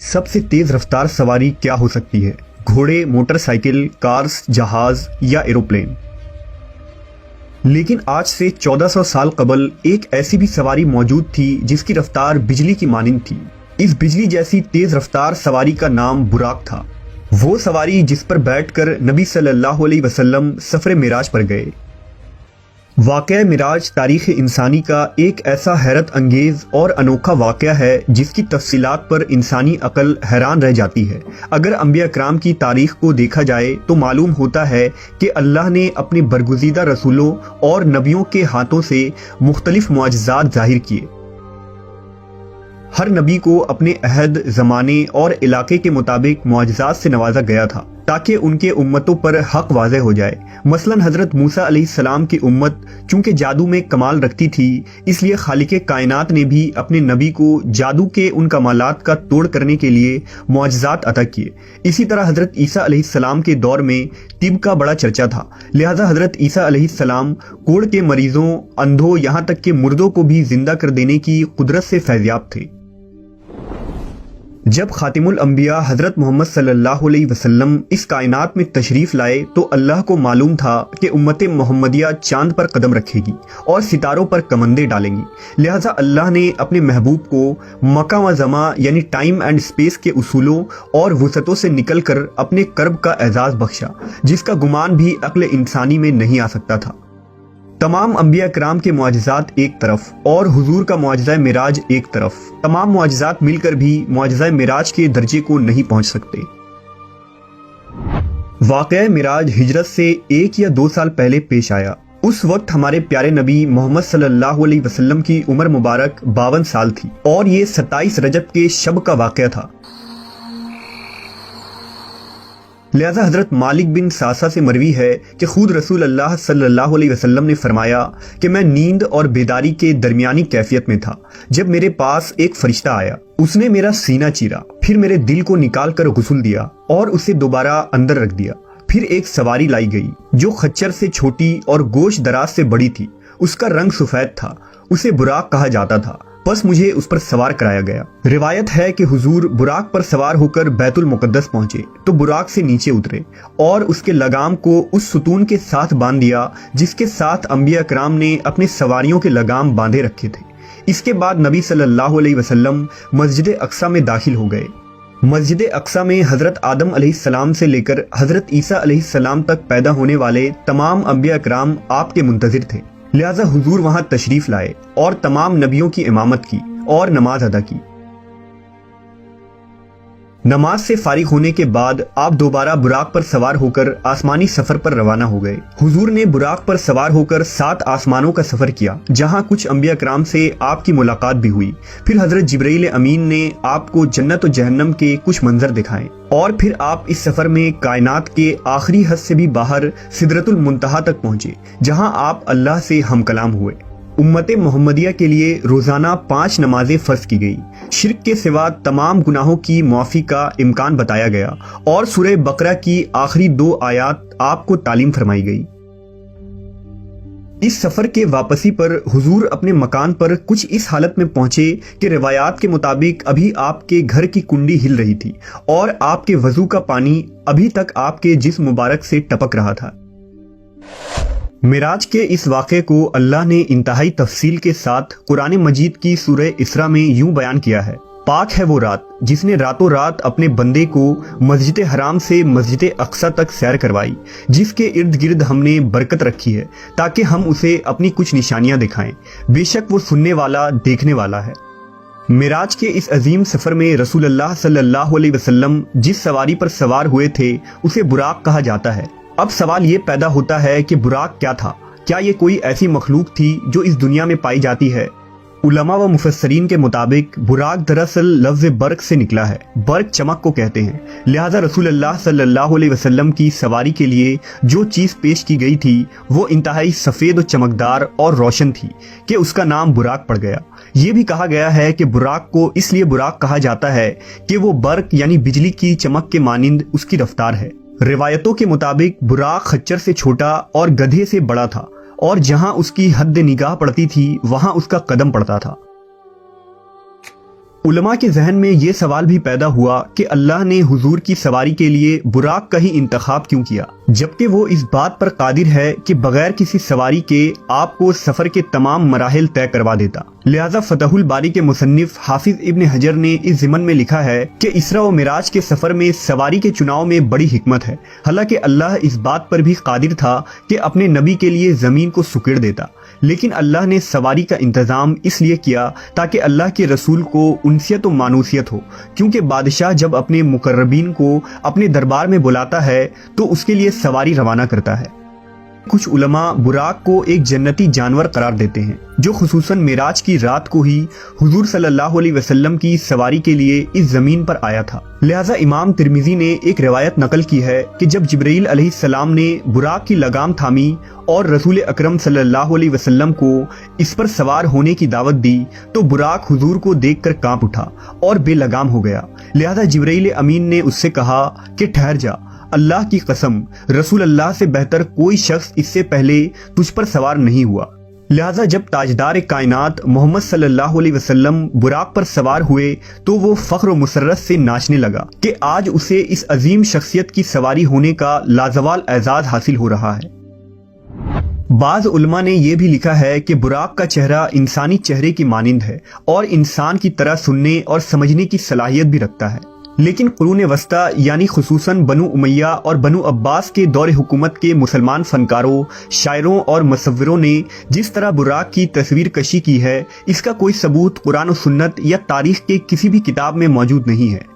سب سے تیز رفتار سواری کیا ہو سکتی ہے؟ گھوڑے، موٹر سائیکل، کارز، جہاز یا ایروپلین؟ لیکن آج سے 1400 سال قبل ایک ایسی بھی سواری موجود تھی جس کی رفتار بجلی کی مانند تھی۔ اس بجلی جیسی تیز رفتار سواری کا نام براق تھا۔ وہ سواری جس پر بیٹھ کر نبی صلی اللہ علیہ وسلم سفر معراج پر گئے۔ واقعہ معراج تاریخ انسانی کا ایک ایسا حیرت انگیز اور انوکھا واقعہ ہے جس کی تفصیلات پر انسانی عقل حیران رہ جاتی ہے۔ اگر انبیاء کرام کی تاریخ کو دیکھا جائے تو معلوم ہوتا ہے کہ اللہ نے اپنے برگزیدہ رسولوں اور نبیوں کے ہاتھوں سے مختلف معجزات ظاہر کیے۔ ہر نبی کو اپنے عہد، زمانے اور علاقے کے مطابق معجزات سے نوازا گیا تھا تاکہ ان کے امتوں پر حق واضح ہو جائے۔ مثلا حضرت موسیٰ علیہ السلام کی امت چونکہ جادو میں کمال رکھتی تھی، اس لیے خالق کائنات نے بھی اپنے نبی کو جادو کے ان کمالات کا توڑ کرنے کے لیے معجزات عطا کیے۔ اسی طرح حضرت عیسیٰ علیہ السلام کے دور میں طب کا بڑا چرچا تھا، لہٰذا حضرت عیسیٰ علیہ السلام کوڑ کے مریضوں، اندھوں، یہاں تک کہ مردوں کو بھی زندہ کر دینے کی قدرت سے فیضیاب تھے۔ جب خاتم الانبیاء حضرت محمد صلی اللہ علیہ وسلم اس کائنات میں تشریف لائے تو اللہ کو معلوم تھا کہ امت محمدیہ چاند پر قدم رکھے گی اور ستاروں پر کمندیں ڈالیں گی، لہٰذا اللہ نے اپنے محبوب کو مکان و زمان یعنی ٹائم اینڈ اسپیس کے اصولوں اور وسعتوں سے نکل کر اپنے کرب کا اعزاز بخشا جس کا گمان بھی عقل انسانی میں نہیں آ سکتا تھا۔ تمام انبیاء کرام کے معجزات ایک طرف اور حضور کا معجزہ معراج ایک طرف، تمام معجزات مل کر بھی معجزہ معراج کے درجے کو نہیں پہنچ سکتے۔ واقعہ معراج ہجرت سے 1 یا 2 سال پہلے پیش آیا۔ اس وقت ہمارے پیارے نبی محمد صلی اللہ علیہ وسلم کی عمر مبارک 52 سال تھی اور یہ 27 رجب کے شب کا واقعہ تھا۔ لہذا حضرت مالک بن ساسا سے مروی ہے کہ خود رسول اللہ صلی اللہ علیہ وسلم نے فرمایا کہ میں نیند اور بیداری کے درمیانی کیفیت میں تھا جب میرے پاس ایک فرشتہ آیا۔ اس نے میرا سینہ چیرا، پھر میرے دل کو نکال کر غسل دیا اور اسے دوبارہ اندر رکھ دیا۔ پھر ایک سواری لائی گئی جو خچر سے چھوٹی اور گوشت دراز سے بڑی تھی، اس کا رنگ سفید تھا، اسے براق کہا جاتا تھا، پس مجھے اس پر سوار کرایا گیا۔ روایت ہے کہ حضور براق پر سوار ہو کر بیت المقدس پہنچے تو براق سے نیچے اترے اور اس کے لگام کو اس ستون کے ساتھ باندھ دیا جس کے ساتھ انبیاء کرام نے اپنے سواریوں کے لگام باندھے رکھے تھے۔ اس کے بعد نبی صلی اللہ علیہ وسلم مسجد اقصیٰ میں داخل ہو گئے۔ مسجد اقصیٰ میں حضرت آدم علیہ السلام سے لے کر حضرت عیسیٰ علیہ السلام تک پیدا ہونے والے تمام انبیاء کرام آپ کے منتظر تھے، لہٰذا حضور وہاں تشریف لائے اور تمام نبیوں کی امامت کی اور نماز ادا کی۔ نماز سے فارغ ہونے کے بعد آپ دوبارہ براق پر سوار ہو کر آسمانی سفر پر روانہ ہو گئے۔ حضور نے براق پر سوار ہو کر 7 آسمانوں کا سفر کیا جہاں کچھ انبیاء کرام سے آپ کی ملاقات بھی ہوئی۔ پھر حضرت جبرائیل امین نے آپ کو جنت و جہنم کے کچھ منظر دکھائے اور پھر آپ اس سفر میں کائنات کے آخری حد سے بھی باہر سدرۃ المنتہا تک پہنچے جہاں آپ اللہ سے ہم کلام ہوئے۔ امت محمدیہ کے لیے روزانہ 5 نمازیں فرض کی گئی، شرک کے سوا تمام گناہوں کی معافی کا امکان بتایا گیا اور سورہ بقرہ کی آخری 2 آیات آپ کو تعلیم فرمائی گئی۔ اس سفر کے واپسی پر حضور اپنے مکان پر کچھ اس حالت میں پہنچے کہ روایات کے مطابق ابھی آپ کے گھر کی کنڈی ہل رہی تھی اور آپ کے وضو کا پانی ابھی تک آپ کے جسم مبارک سے ٹپک رہا تھا۔ معراج کے اس واقعے کو اللہ نے انتہائی تفصیل کے ساتھ قرآن مجید کی سورہ اسراء میں یوں بیان کیا ہے: پاک ہے وہ رات جس نے راتوں رات اپنے بندے کو مسجد حرام سے مسجد اقصیٰ تک سیر کروائی، جس کے ارد گرد ہم نے برکت رکھی ہے تاکہ ہم اسے اپنی کچھ نشانیاں دکھائیں، بے شک وہ سننے والا دیکھنے والا ہے۔ معراج کے اس عظیم سفر میں رسول اللہ صلی اللہ علیہ وسلم جس سواری پر سوار ہوئے تھے اسے براق کہا جاتا ہے۔ اب سوال یہ پیدا ہوتا ہے کہ براق کیا تھا؟ کیا یہ کوئی ایسی مخلوق تھی جو اس دنیا میں پائی جاتی ہے؟ علماء و مفسرین کے مطابق براق دراصل لفظ برق سے نکلا ہے۔ برق چمک کو کہتے ہیں، لہٰذا رسول اللہ صلی اللہ علیہ وسلم کی سواری کے لیے جو چیز پیش کی گئی تھی وہ انتہائی سفید و چمکدار اور روشن تھی کہ اس کا نام براق پڑ گیا۔ یہ بھی کہا گیا ہے کہ براق کو اس لیے براق کہا جاتا ہے کہ وہ برق یعنی بجلی کی چمک کے مانند اس کی رفتار ہے۔ روایتوں کے مطابق براق خچر سے چھوٹا اور گدھے سے بڑا تھا اور جہاں اس کی حد نگاہ پڑتی تھی وہاں اس کا قدم پڑتا تھا۔ علماء کے ذہن میں یہ سوال بھی پیدا ہوا کہ اللہ نے حضور کی سواری کے لیے براق کا ہی انتخاب کیوں کیا، جبکہ وہ اس بات پر قادر ہے کہ بغیر کسی سواری کے آپ کو سفر کے تمام مراحل طے کروا دیتا۔ لہذا فتح الباری کے مصنف حافظ ابن حجر نے اس ضمن میں لکھا ہے کہ اسراء و معراج کے سفر میں سواری کے چناؤ میں بڑی حکمت ہے، حالانکہ اللہ اس بات پر بھی قادر تھا کہ اپنے نبی کے لیے زمین کو سکڑ دیتا، لیکن اللہ نے سواری کا انتظام اس لیے کیا تاکہ اللہ کے رسول کو انسیت و مانوسیت ہو، کیونکہ بادشاہ جب اپنے مقربین کو اپنے دربار میں بلاتا ہے تو اس کے لیے سواری روانہ کرتا ہے۔ کچھ علماء براق کو ایک جنتی جانور قرار دیتے ہیں جو خصوصاً معراج کی رات کو ہی حضور صلی اللہ علیہ وسلم کی سواری کے لیے اس زمین پر آیا تھا۔ لہٰذا امام ترمذی نے ایک روایت نقل کی ہے کہ جب جبرائیل علیہ السلام نے براق کی لگام تھامی اور رسول اکرم صلی اللہ علیہ وسلم کو اس پر سوار ہونے کی دعوت دی تو براق حضور کو دیکھ کر کانپ اٹھا اور بے لگام ہو گیا۔ لہٰذا جبرائیل امین نے اس سے کہا کہ ٹھہر جا، اللہ کی قسم رسول اللہ سے بہتر کوئی شخص اس سے پہلے تجھ پر سوار نہیں ہوا۔ لہٰذا جب تاجدار کائنات محمد صلی اللہ علیہ وسلم براق پر سوار ہوئے تو وہ فخر و مسرت سے ناچنے لگا کہ آج اسے اس عظیم شخصیت کی سواری ہونے کا لازوال اعزاز حاصل ہو رہا ہے۔ بعض علماء نے یہ بھی لکھا ہے کہ براق کا چہرہ انسانی چہرے کی مانند ہے اور انسان کی طرح سننے اور سمجھنے کی صلاحیت بھی رکھتا ہے، لیکن قرون وسطیٰ یعنی خصوصاً بنو امیہ اور بنو عباس کے دور حکومت کے مسلمان فنکاروں، شاعروں اور مصوروں نے جس طرح براق کی تصویر کشی کی ہے، اس کا کوئی ثبوت قرآن و سنت یا تاریخ کے کسی بھی کتاب میں موجود نہیں ہے۔